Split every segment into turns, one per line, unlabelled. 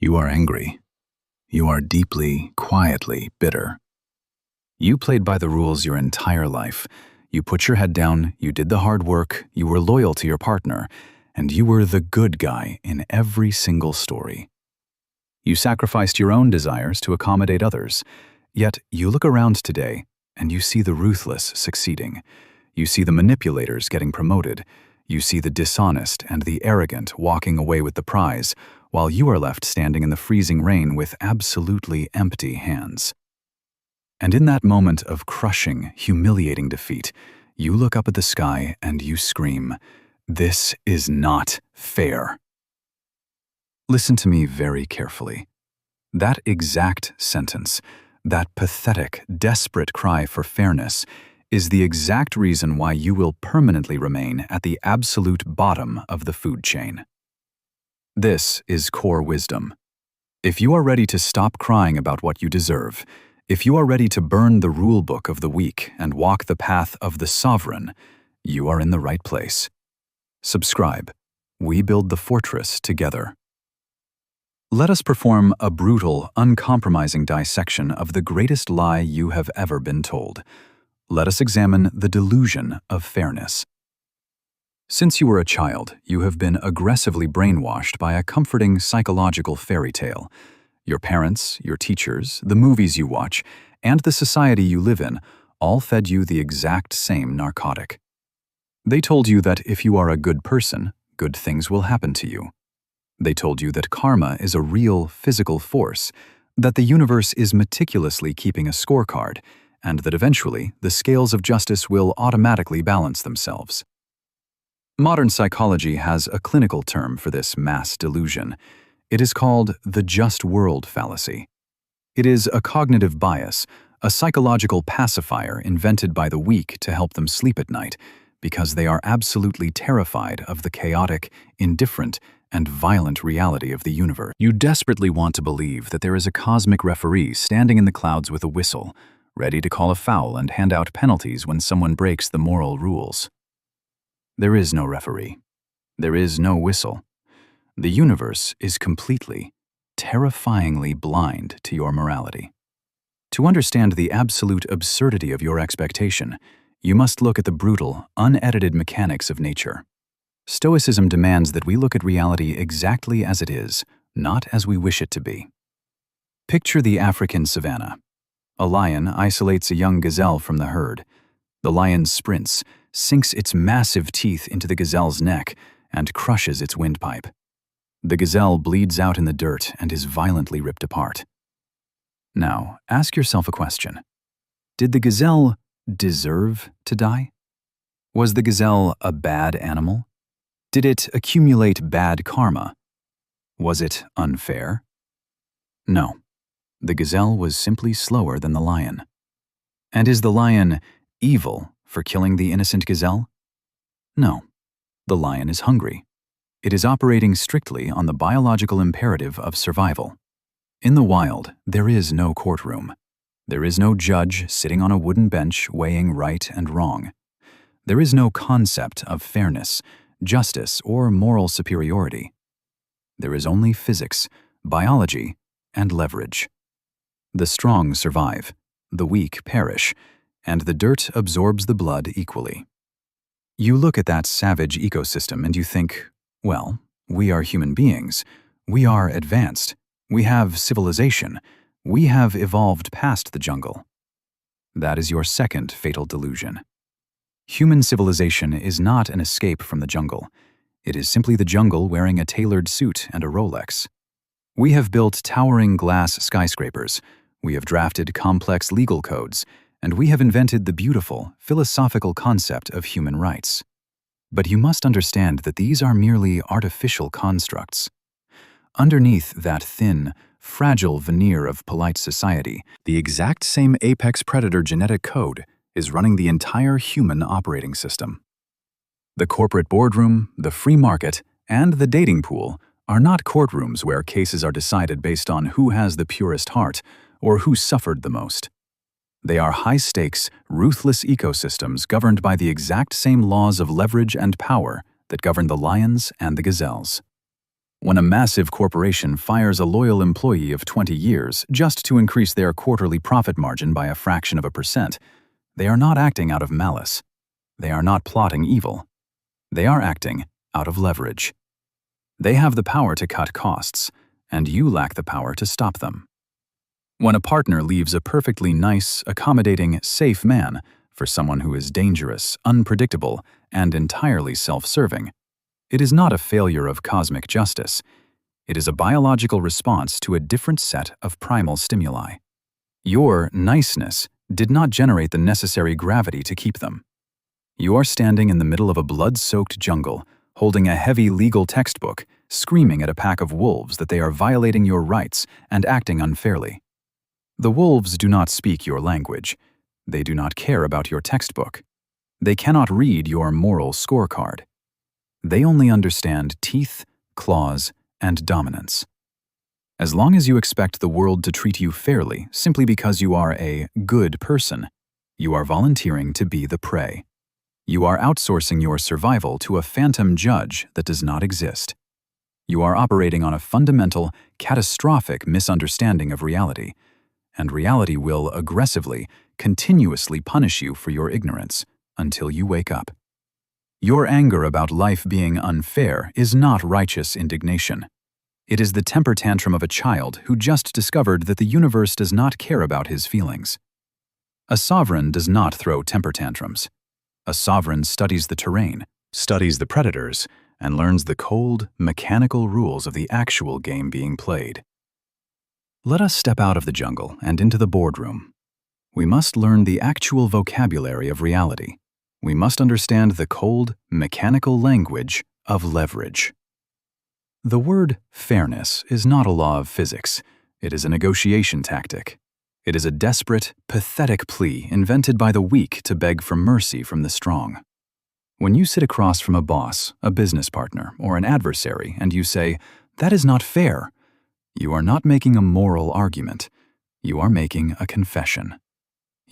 You are angry. You are deeply, quietly bitter. You played by the rules your entire life. You put your head down, you did the hard work, you were loyal to your partner, and you were the good guy in every single story. You sacrificed your own desires to accommodate others. Yet you look around today and you see the ruthless succeeding. You see the manipulators getting promoted. You see the dishonest and the arrogant walking away with the prize, while you are left standing in the freezing rain with absolutely empty hands. And in that moment of crushing, humiliating defeat, you look up at the sky and you scream, "This is not fair." Listen to me very carefully. That exact sentence, that pathetic, desperate cry for fairness, is the exact reason why you will permanently remain at the absolute bottom of the food chain. This is core wisdom. If you are ready to stop crying about what you deserve, if you are ready to burn the rule book of the weak and walk the path of the sovereign, you are in the right place. Subscribe. We build the fortress together. Let us perform a brutal, uncompromising dissection of the greatest lie you have ever been told. Let us examine the delusion of fairness. Since you were a child, you have been aggressively brainwashed by a comforting psychological fairy tale. Your parents, your teachers, the movies you watch, and the society you live in all fed you the exact same narcotic. They told you that if you are a good person, good things will happen to you. They told you that karma is a real, physical force, that the universe is meticulously keeping a scorecard, and that eventually the scales of justice will automatically balance themselves. Modern psychology has a clinical term for this mass delusion. It is called the Just-World Fallacy. It is a cognitive bias, a psychological pacifier invented by the weak to help them sleep at night, because they are absolutely terrified of the chaotic, indifferent, and violent reality of the universe. You desperately want to believe that there is a cosmic referee standing in the clouds with a whistle, ready to call a foul and hand out penalties when someone breaks the moral rules. There is no referee. There is no whistle. The universe is completely, terrifyingly blind to your morality. To understand the absolute absurdity of your expectation, you must look at the brutal, unedited mechanics of nature. Stoicism demands that we look at reality exactly as it is, not as we wish it to be. Picture the African savanna. A lion isolates a young gazelle from the herd. The lion sprints, sinks its massive teeth into the gazelle's neck, and crushes its windpipe. The gazelle bleeds out in the dirt and is violently ripped apart. Now, ask yourself a question. Did the gazelle deserve to die? Was the gazelle a bad animal? Did it accumulate bad karma? Was it unfair? No. The gazelle was simply slower than the lion. And is the lion evil for killing the innocent gazelle? No. The lion is hungry. It is operating strictly on the biological imperative of survival. In the wild, there is no courtroom. There is no judge sitting on a wooden bench weighing right and wrong. There is no concept of fairness, justice, or moral superiority. There is only physics, biology, and leverage. The strong survive, the weak perish, and the dirt absorbs the blood equally. You look at that savage ecosystem and you think, well, we are human beings. We are advanced. We have civilization. We have evolved past the jungle. That is your second fatal delusion. Human civilization is not an escape from the jungle. It is simply the jungle wearing a tailored suit and a Rolex. We have built towering glass skyscrapers. We have drafted complex legal codes, and we have invented the beautiful, philosophical concept of human rights. But you must understand that these are merely artificial constructs. Underneath that thin, fragile veneer of polite society, the exact same apex predator genetic code is running the entire human operating system. The corporate boardroom, the free market, and the dating pool are not courtrooms where cases are decided based on who has the purest heart or who suffered the most. They are high-stakes, ruthless ecosystems governed by the exact same laws of leverage and power that govern the lions and the gazelles. When a massive corporation fires a loyal employee of 20 years just to increase their quarterly profit margin by a fraction of a percent, they are not acting out of malice. They are not plotting evil. They are acting out of leverage. They have the power to cut costs, and you lack the power to stop them. When a partner leaves a perfectly nice, accommodating, safe man for someone who is dangerous, unpredictable, and entirely self-serving, it is not a failure of cosmic justice. It is a biological response to a different set of primal stimuli. Your niceness did not generate the necessary gravity to keep them. You are standing in the middle of a blood-soaked jungle, holding a heavy legal textbook, screaming at a pack of wolves that they are violating your rights and acting unfairly. The wolves do not speak your language. They do not care about your textbook. They cannot read your moral scorecard. They only understand teeth, claws, and dominance. As long as you expect the world to treat you fairly simply because you are a good person, you are volunteering to be the prey. You are outsourcing your survival to a phantom judge that does not exist. You are operating on a fundamental, catastrophic misunderstanding of reality, and reality will aggressively, continuously punish you for your ignorance until you wake up. Your anger about life being unfair is not righteous indignation. It is the temper tantrum of a child who just discovered that the universe does not care about his feelings. A sovereign does not throw temper tantrums. A sovereign studies the terrain, studies the predators, and learns the cold, mechanical rules of the actual game being played. Let us step out of the jungle and into the boardroom. We must learn the actual vocabulary of reality. We must understand the cold, mechanical language of leverage. The word fairness is not a law of physics. It is a negotiation tactic. It is a desperate, pathetic plea invented by the weak to beg for mercy from the strong. When you sit across from a boss, a business partner, or an adversary, and you say, "That is not fair," you are not making a moral argument. You are making a confession.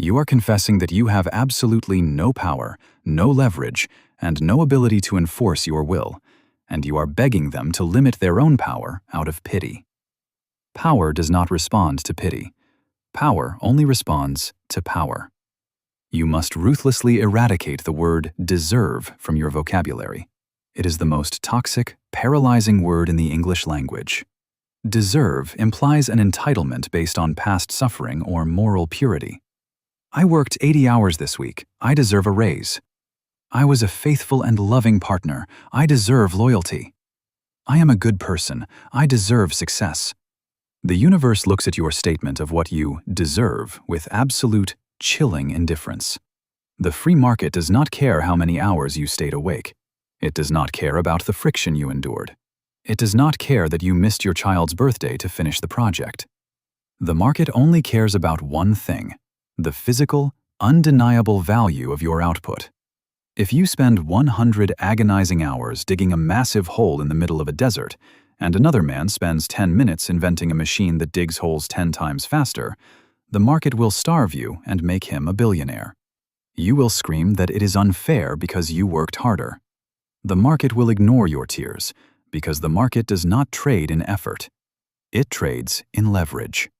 You are confessing that you have absolutely no power, no leverage, and no ability to enforce your will, and you are begging them to limit their own power out of pity. Power does not respond to pity. Power only responds to power. You must ruthlessly eradicate the word deserve from your vocabulary. It is the most toxic, paralyzing word in the English language. Deserve implies an entitlement based on past suffering or moral purity. I worked 80 hours this week. I deserve a raise. I was a faithful and loving partner. I deserve loyalty. I am a good person. I deserve success. The universe looks at your statement of what you deserve with absolute, chilling indifference. The free market does not care how many hours you stayed awake. It does not care about the friction you endured. It does not care that you missed your child's birthday to finish the project. The market only cares about one thing: the physical, undeniable value of your output. If you spend 100 agonizing hours digging a massive hole in the middle of a desert, and another man spends 10 minutes inventing a machine that digs holes 10 times faster, the market will starve you and make him a billionaire. You will scream that it is unfair because you worked harder. The market will ignore your tears because the market does not trade in effort. It trades in leverage.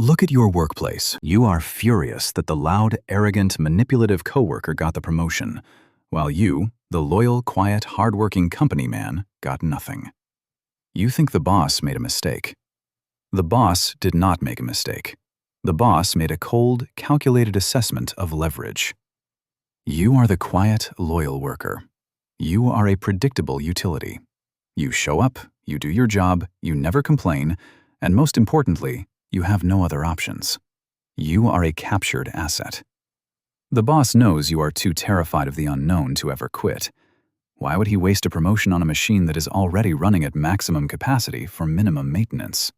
Look at your workplace. You are furious that the loud, arrogant, manipulative coworker got the promotion, while you, the loyal, quiet, hardworking company man, got nothing. You think the boss made a mistake. The boss did not make a mistake. The boss made a cold, calculated assessment of leverage. You are the quiet, loyal worker. You are a predictable utility. You show up, you do your job, you never complain, and most importantly, you have no other options. You are a captured asset. The boss knows you are too terrified of the unknown to ever quit. Why would he waste a promotion on a machine that is already running at maximum capacity for minimum maintenance?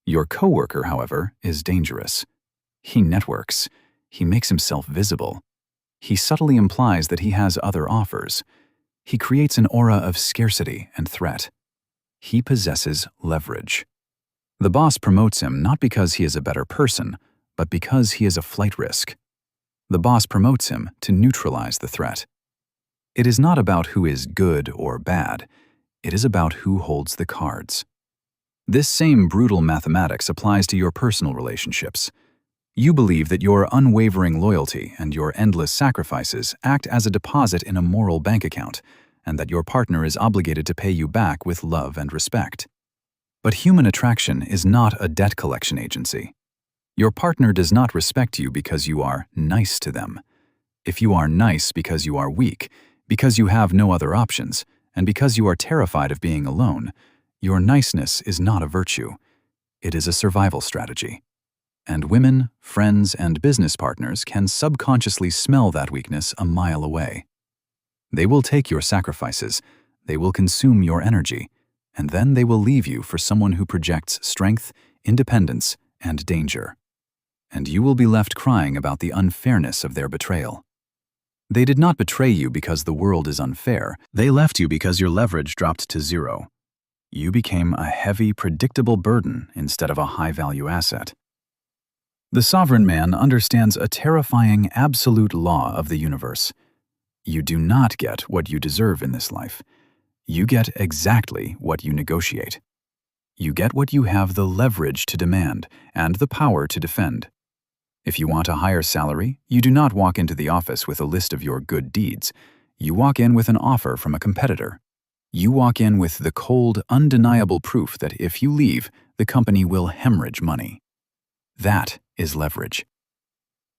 Your coworker, however, is dangerous. He networks. He makes himself visible. He subtly implies that he has other offers. He creates an aura of scarcity and threat. He possesses leverage. The boss promotes him not because he is a better person, but because he is a flight risk. The boss promotes him to neutralize the threat. It is not about who is good or bad. It is about who holds the cards. This same brutal mathematics applies to your personal relationships. You believe that your unwavering loyalty and your endless sacrifices act as a deposit in a moral bank account, and that your partner is obligated to pay you back with love and respect. But human attraction is not a debt collection agency. Your partner does not respect you because you are nice to them. If you are nice because you are weak, because you have no other options, and because you are terrified of being alone, your niceness is not a virtue. It is a survival strategy. And women, friends, and business partners can subconsciously smell that weakness a mile away. They will take your sacrifices, they will consume your energy, and then they will leave you for someone who projects strength, independence, and danger. And you will be left crying about the unfairness of their betrayal. They did not betray you because the world is unfair. They left you because your leverage dropped to zero. You became a heavy, predictable burden instead of a high-value asset. The sovereign man understands a terrifying absolute law of the universe. You do not get what you deserve in this life. You get exactly what you negotiate. You get what you have the leverage to demand and the power to defend. If you want a higher salary, you do not walk into the office with a list of your good deeds. You walk in with an offer from a competitor. You walk in with the cold, undeniable proof that if you leave, the company will hemorrhage money. That is leverage.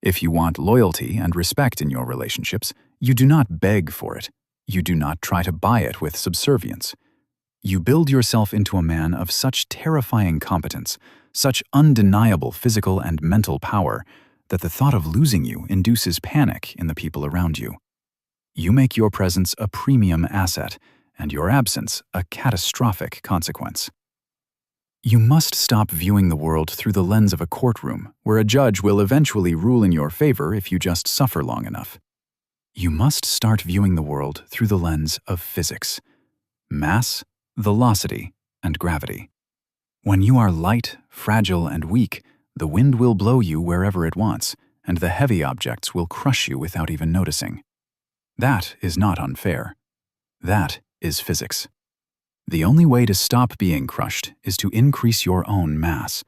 If you want loyalty and respect in your relationships, you do not beg for it. You do not try to buy it with subservience. You build yourself into a man of such terrifying competence, such undeniable physical and mental power, that the thought of losing you induces panic in the people around you. You make your presence a premium asset, and your absence a catastrophic consequence. You must stop viewing the world through the lens of a courtroom, where a judge will eventually rule in your favor if you just suffer long enough. You must start viewing the world through the lens of physics: mass, velocity, and gravity. When you are light, fragile, and weak, the wind will blow you wherever it wants, and the heavy objects will crush you without even noticing. That is not unfair. That is physics. The only way to stop being crushed is to increase your own mass,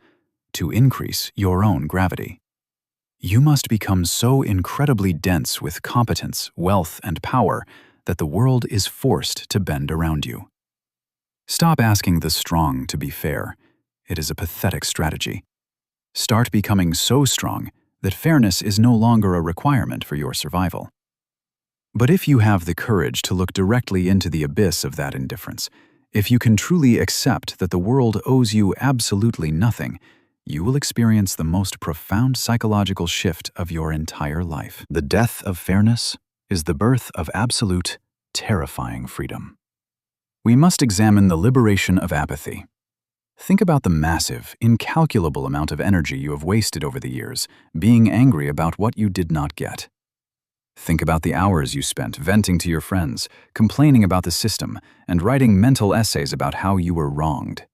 to increase your own gravity. You must become so incredibly dense with competence, wealth, and power that the world is forced to bend around you. Stop asking the strong to be fair. It is a pathetic strategy. Start becoming so strong that fairness is no longer a requirement for your survival. But if you have the courage to look directly into the abyss of that indifference, if you can truly accept that the world owes you absolutely nothing, you will experience the most profound psychological shift of your entire life. The death of fairness is the birth of absolute, terrifying freedom. We must examine the liberation of apathy. Think about the massive, incalculable amount of energy you have wasted over the years, being angry about what you did not get. Think about the hours you spent venting to your friends, complaining about the system, and writing mental essays about how you were wronged.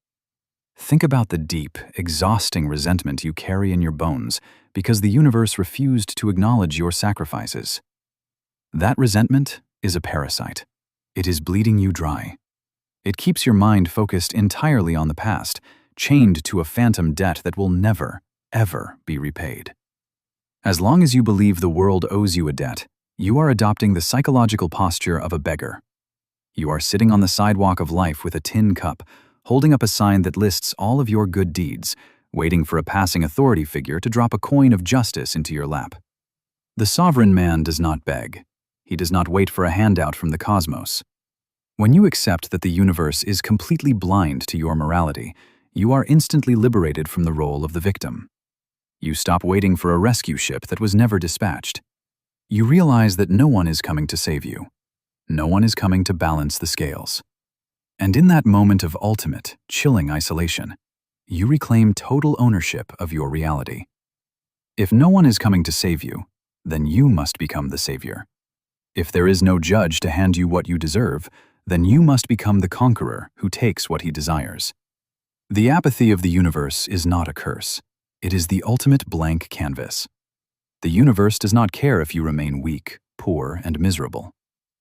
Think about the deep, exhausting resentment you carry in your bones because the universe refused to acknowledge your sacrifices. That resentment is a parasite. It is bleeding you dry. It keeps your mind focused entirely on the past, chained to a phantom debt that will never, ever be repaid. As long as you believe the world owes you a debt, you are adopting the psychological posture of a beggar. You are sitting on the sidewalk of life with a tin cup, holding up a sign that lists all of your good deeds, waiting for a passing authority figure to drop a coin of justice into your lap. The sovereign man does not beg. He does not wait for a handout from the cosmos. When you accept that the universe is completely blind to your morality, you are instantly liberated from the role of the victim. You stop waiting for a rescue ship that was never dispatched. You realize that no one is coming to save you. No one is coming to balance the scales. And in that moment of ultimate, chilling isolation, you reclaim total ownership of your reality. If no one is coming to save you, then you must become the savior. If there is no judge to hand you what you deserve, then you must become the conqueror who takes what he desires. The apathy of the universe is not a curse. It is the ultimate blank canvas. The universe does not care if you remain weak, poor, and miserable.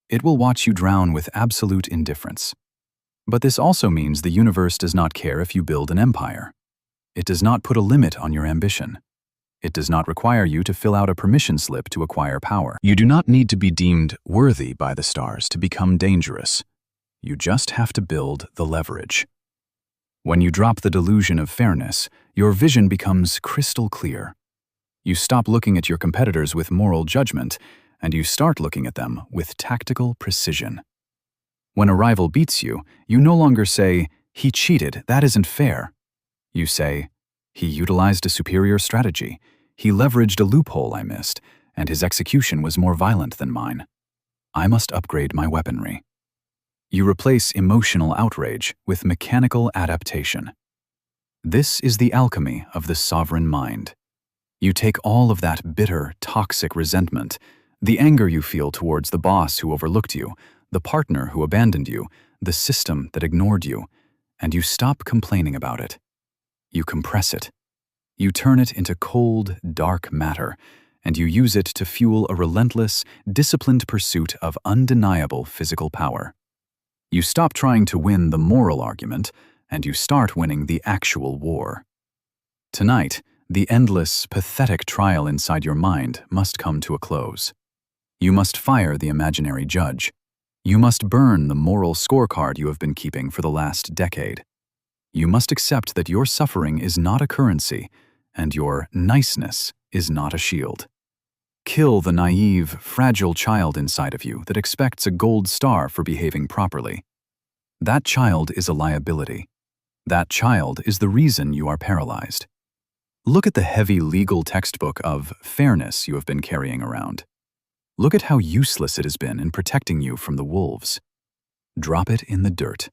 It will watch you drown with absolute indifference. But this also means the universe does not care if you build an empire. It does not put a limit on your ambition. It does not require you to fill out a permission slip to acquire power. You do not need to be deemed worthy by the stars to become dangerous. You just have to build the leverage. When you drop the delusion of fairness, your vision becomes crystal clear. You stop looking at your competitors with moral judgment, and you start looking at them with tactical precision. When a rival beats you, you no longer say, "He cheated, that isn't fair." You say, "He utilized a superior strategy. He leveraged a loophole I missed, and his execution was more violent than mine. I must upgrade my weaponry." You replace emotional outrage with mechanical adaptation. This is the alchemy of the sovereign mind. You take all of that bitter, toxic resentment, the anger you feel towards the boss who overlooked you, the partner who abandoned you, the system that ignored you, and you stop complaining about it. You compress it. You turn it into cold, dark matter, and you use it to fuel a relentless, disciplined pursuit of undeniable physical power. You stop trying to win the moral argument, and you start winning the actual war. Tonight, the endless, pathetic trial inside your mind must come to a close. You must fire the imaginary judge. You must burn the moral scorecard you have been keeping for the last decade. You must accept that your suffering is not a currency, and your niceness is not a shield. Kill the naive, fragile child inside of you that expects a gold star for behaving properly. That child is a liability. That child is the reason you are paralyzed. Look at the heavy legal textbook of fairness you have been carrying around. Look at how useless it has been in protecting you from the wolves. Drop it in the dirt.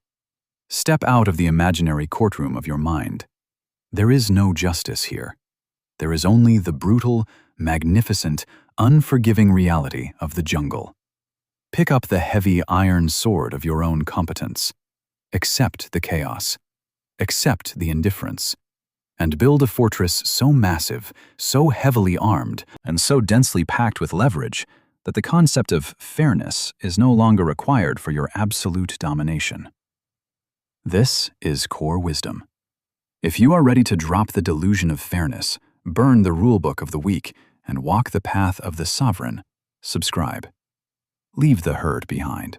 Step out of the imaginary courtroom of your mind. There is no justice here. There is only the brutal, magnificent, unforgiving reality of the jungle. Pick up the heavy iron sword of your own competence. Accept the chaos. Accept the indifference. And build a fortress so massive, so heavily armed, and so densely packed with leverage that the concept of fairness is no longer required for your absolute domination. This is core wisdom. If you are ready to drop the delusion of fairness, burn the rulebook of the weak, and walk the path of the sovereign, subscribe. Leave the herd behind.